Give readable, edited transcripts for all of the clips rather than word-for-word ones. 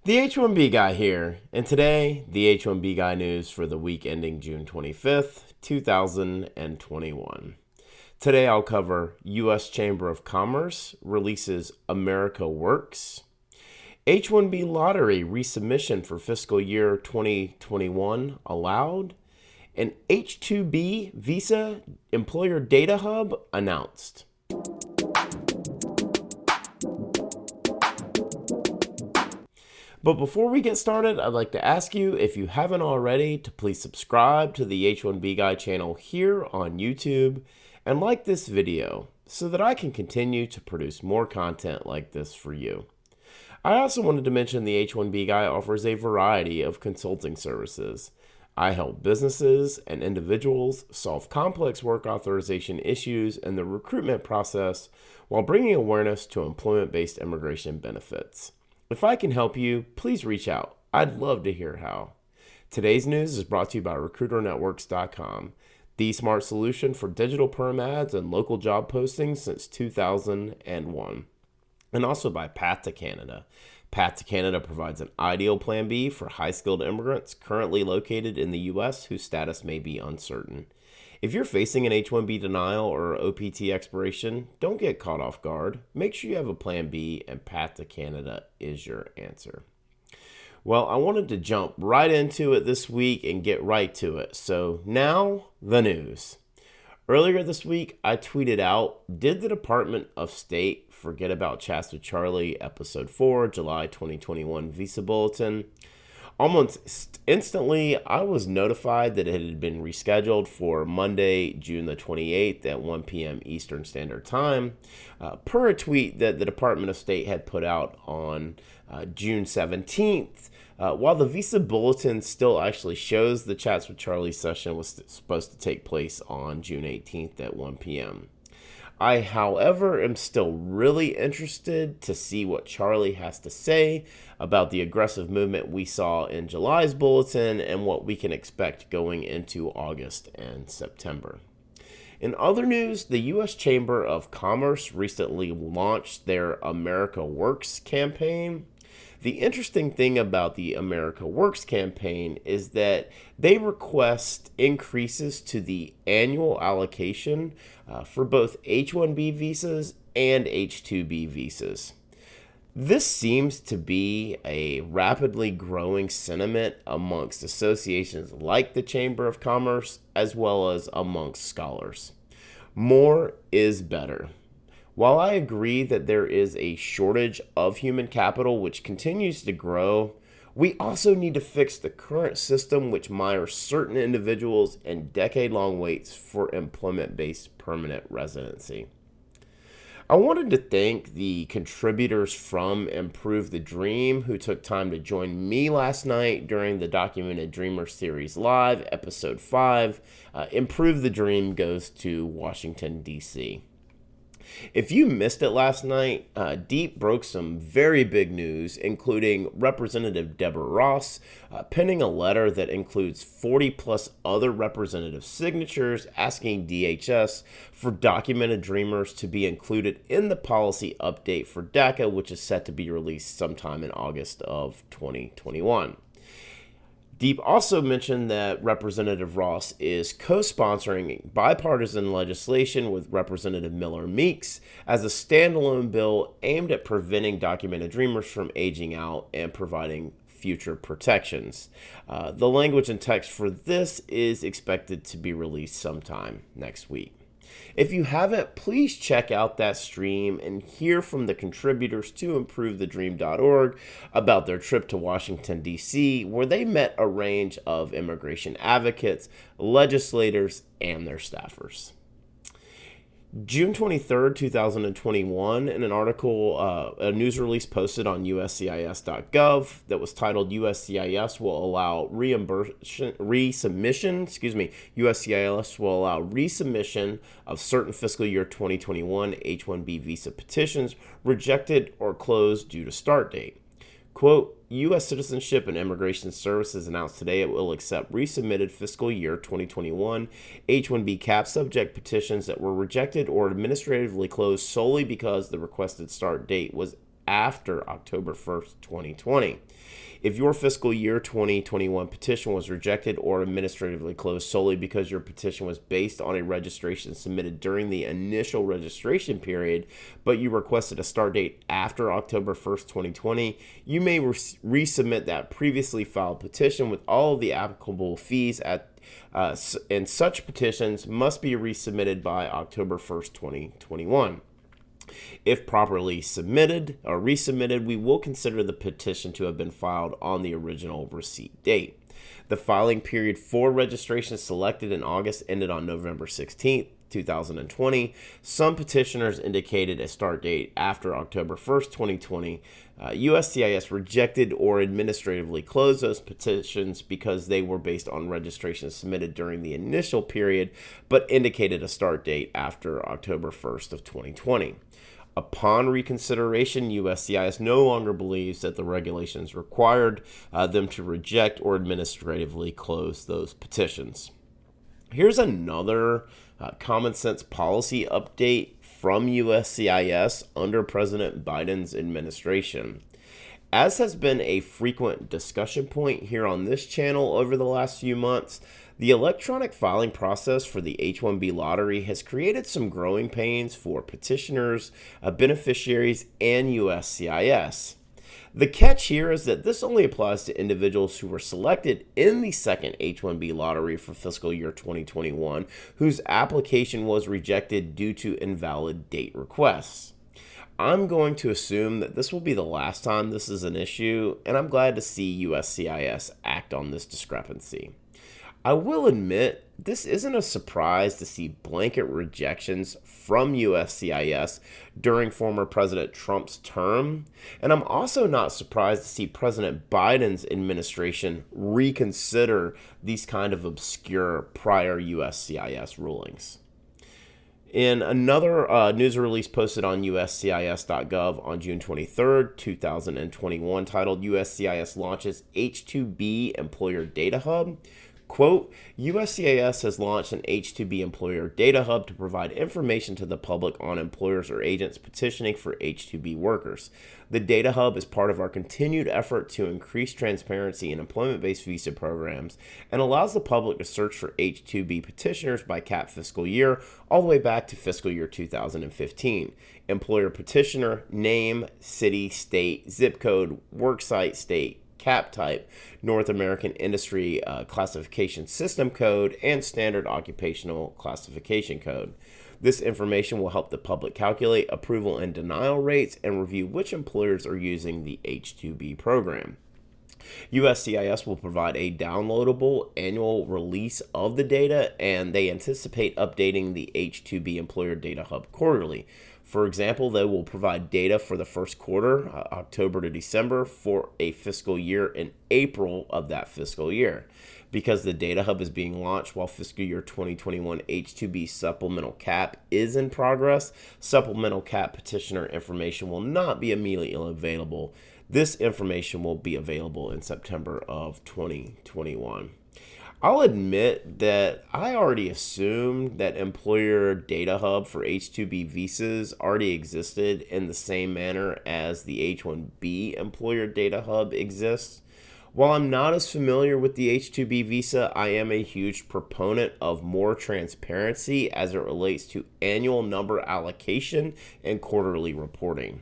The H1B Guy here, and today, the H1B Guy news for the week ending June 25th, 2021. Today I'll cover U.S. Chamber of Commerce releases America Works, H1B lottery resubmission for fiscal year 2021 allowed, and H2B visa employer data hub announced. But before we get started, I'd like to ask you, if you haven't already, to please subscribe to the H1B Guy channel here on YouTube and like this video so that I can continue to produce more content like this for you. I also wanted to mention the H1B Guy offers a variety of consulting services. I help businesses and individuals solve complex work authorization issues in the recruitment process while bringing awareness to employment-based immigration benefits. If I can help you, please reach out. I'd love to hear how. Today's news is brought to you by RecruiterNetworks.com, the smart solution for digital perm ads and local job postings since 2001. And also by Path to Canada. Path to Canada provides an ideal plan B for high-skilled immigrants currently located in the U.S. whose status may be uncertain. If you're facing an H1B denial or OPT expiration, don't get caught off guard. Make sure you have a plan B, and Path to Canada is your answer. Well, I wanted to jump right into it this week and get right to it. So now, the news. Earlier this week, I tweeted out, did the Department of State forget about Chats with Charlie, Episode 4, July 2021 Visa Bulletin? Almost instantly, I was notified that it had been rescheduled for Monday, June the 28th at 1 p.m. Eastern Standard Time, per a tweet that the Department of State had put out on June 17th. While the Visa Bulletin still actually shows the Chats with Charlie session was supposed to take place on June 18th at 1 p.m. I, however, am still really interested to see what Charlie has to say about the aggressive movement we saw in July's bulletin and what we can expect going into August and September. In other news, the U.S. Chamber of Commerce recently launched their America Works campaign. The interesting thing about the America Works campaign is that they request increases to the annual allocation for both H1B visas and H2B visas. This seems to be a rapidly growing sentiment amongst associations like the Chamber of Commerce, as well as amongst scholars. More is better. While I agree that there is a shortage of human capital which continues to grow, we also need to fix the current system which mires certain individuals in decade-long waits for employment-based permanent residency. I wanted to thank the contributors from Improve the Dream who took time to join me last night during the Documented Dreamer Series Live, Episode 5. Improve the Dream goes to Washington, D.C. If you missed it last night, Deep broke some very big news, including Representative Deborah Ross penning a letter that includes 40 plus other representative signatures asking DHS for documented dreamers to be included in the policy update for DACA, which is set to be released sometime in August of 2021. Deep also mentioned that Representative Ross is co-sponsoring bipartisan legislation with Representative Miller Meeks as a standalone bill aimed at preventing documented dreamers from aging out and providing future protections. The language and text for this is expected to be released sometime next week. If you haven't, please check out that stream and hear from the contributors to ImproveTheDream.org about their trip to Washington, D.C., where they met a range of immigration advocates, legislators, and their staffers. June 23rd, 2021, in an article, a news release posted on USCIS.gov that was titled USCIS will allow USCIS will allow resubmission of certain fiscal year 2021 H1B visa petitions rejected or closed due to start date. Quote, U.S. Citizenship and Immigration Services announced today it will accept resubmitted fiscal year 2021 H1B cap subject petitions that were rejected or administratively closed solely because the requested start date was after October 1st, 2020. If your fiscal year 2021 petition was rejected or administratively closed solely because your petition was based on a registration submitted during the initial registration period, but you requested a start date after October 1st, 2020, you may resubmit that previously filed petition with all of the applicable fees and such petitions must be resubmitted by October 1st, 2021. If properly submitted or resubmitted, we will consider the petition to have been filed on the original receipt date. The filing period for registration selected in August ended on November 16th, 2020. Some petitioners indicated a start date after October 1st, 2020. USCIS rejected or administratively closed those petitions because they were based on registration submitted during the initial period, but indicated a start date after October 1st of 2020. Upon reconsideration, USCIS no longer believes that the regulations required them to reject or administratively close those petitions. Here's another common sense policy update from USCIS under President Biden's administration. As has been a frequent discussion point here on this channel over the last few months, the electronic filing process for the H1B lottery has created some growing pains for petitioners, beneficiaries, and USCIS. The catch here is that this only applies to individuals who were selected in the second H1B lottery for fiscal year 2021, whose application was rejected due to invalid date requests. I'm going to assume that this will be the last time this is an issue, and I'm glad to see USCIS act on this discrepancy. I will admit, this isn't a surprise to see blanket rejections from USCIS during former President Trump's term, and I'm also not surprised to see President Biden's administration reconsider these kind of obscure prior USCIS rulings. In another news release posted on USCIS.gov on June 23rd, 2021, titled USCIS Launches H2B Employer Data Hub, quote, USCIS has launched an H2B Employer Data Hub to provide information to the public on employers or agents petitioning for H2B workers. The Data Hub is part of our continued effort to increase transparency in employment-based visa programs and allows the public to search for H2B petitioners by cap fiscal year all the way back to fiscal year 2015. Employer petitioner, name, city, state, zip code, worksite state, cap type, North American Industry Classification System Code, and Standard Occupational Classification Code. This information will help the public calculate approval and denial rates and review which employers are using the H2B program. USCIS will provide a downloadable annual release of the data, and they anticipate updating the H2B Employer Data Hub quarterly. For example, they will provide data for the first quarter, October to December, for a fiscal year in April of that fiscal year. Because the Data Hub is being launched while fiscal year 2021 H2B supplemental cap is in progress, supplemental cap petitioner information will not be immediately available. This information will be available in September of 2021. I'll admit that I already assumed that Employer Data Hub for H2B visas already existed in the same manner as the H1B Employer Data Hub exists. While I'm not as familiar with the H2B visa, I am a huge proponent of more transparency as it relates to annual number allocation and quarterly reporting.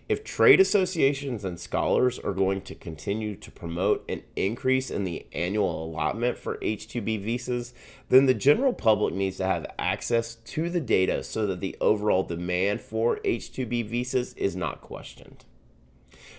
If trade associations and scholars are going to continue to promote an increase in the annual allotment for H2B visas, then the general public needs to have access to the data so that the overall demand for H2B visas is not questioned.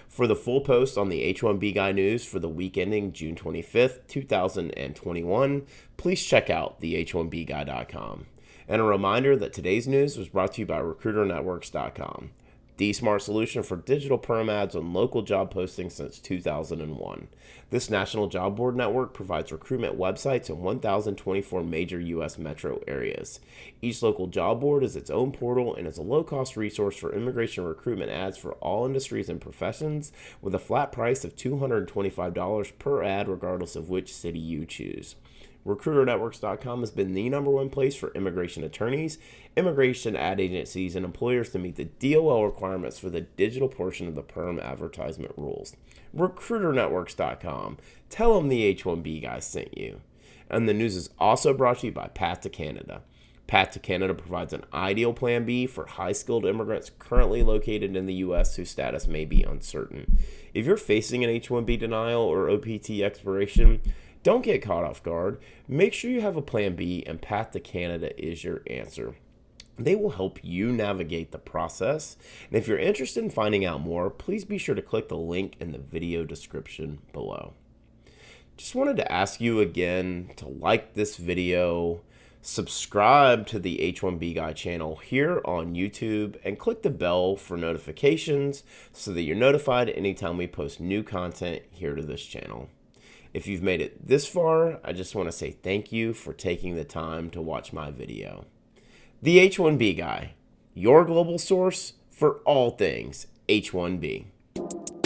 For the full post on the H1B Guy news for the week ending June 25th, 2021, please check out the H1BGuy.com. And a reminder that today's news was brought to you by RecruiterNetworks.com. The smart solution for digital perm ads on local job postings since 2001. This national job board network provides recruitment websites in 1,024 major U.S. metro areas. Each local job board is its own portal and is a low-cost resource for immigration recruitment ads for all industries and professions with a flat price of $225 per ad regardless of which city you choose. RecruiterNetworks.com has been the #1 place for immigration attorneys, immigration ad agencies, and employers to meet the DOL requirements for the digital portion of the perm advertisement rules. RecruiterNetworks.com. Tell them the H1B guy sent you. And the news is also brought to you by Path to Canada. Path to Canada provides an ideal plan B for high-skilled immigrants currently located in the U.S. whose status may be uncertain. If you're facing an H-1B denial or OPT expiration, don't get caught off guard. Make sure you have a plan B, and Path to Canada is your answer. They will help you navigate the process. And if you're interested in finding out more, please be sure to click the link in the video description below. Just wanted to ask you again to like this video, subscribe to the H1B Guy channel here on YouTube, and click the bell for notifications so that you're notified anytime we post new content here to this channel. If you've made it this far, I just want to say thank you for taking the time to watch my video. The H1B Guy, your global source for all things H1B.